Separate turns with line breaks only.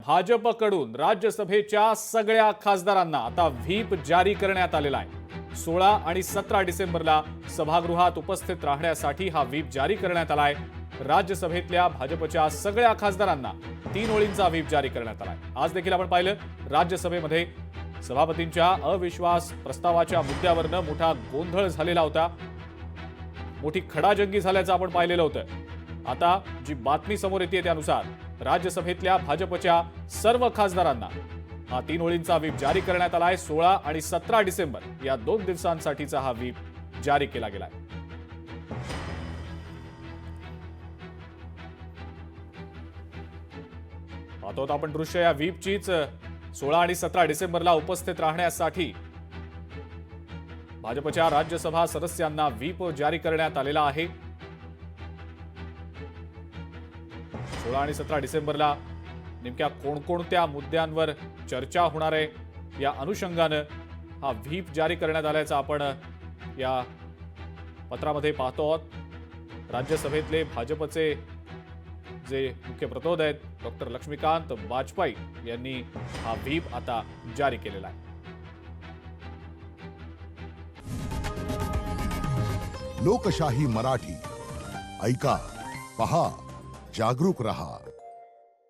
भाजपकडून राज्यसभेच्या सगळ्या खासदारांना आता व्हीप जारी करण्यात आलेला आहे। 16 आणि 17 डिसेंबरला सभागृहात उपस्थित राहण्यासाठी हा व्हीप जारी करण्यात आलाय। राज्यसभेतल्या भाजपच्या सगळ्या खासदारांना 3 ओळींचा व्हीप जारी करण्यात आलाय। आज देखील आपण पाहिलं राज्यसभेमध्ये सभापतींच्या अविश्वास प्रस्तावाच्या मुद्द्यावरनं मोठा गोंधळ झालेला होता, मोठी खडाजंगी झाल्याचं आपण पाहिलेलं होतं। आता जी बातमी समोर येते त्यानुसार राज्यसभेतल्या भाजपच्या सर्व खासदारांना हा 3 ओळींचा व्हीप जारी करण्यात आलाय। 16 आणि 17 डिसेंबर या 2 दिवसांसाठीचा हा व्हीप जारी केला गेलाय। पाहतो आपण दृश्य या व्हीपचीच 16 आणि 17 डिसेंबरला उपस्थित राहण्यासाठी भाजपच्या राज्यसभा सदस्यांना व्हीप जारी करण्यात आलेला आहे। 16 आणि 17 डिसेंबरला नेमक्या कोणकोणत्या मुद्द्यांवर चर्चा होणार आहे या अनुषंगाने हा व्हीप जारी करण्यात आल्याचं आपण या पत्रामध्ये पाहतो आहोत। राज्यसभेतले भाजपचे जे मुख्य प्रतोद आहेत डॉक्टर लक्ष्मीकांत वाजपेयी यांनी हा व्हीप आता जारी केलेला आहे।
लोकशाही मराठी ऐका, पहा, जागरूक रहा।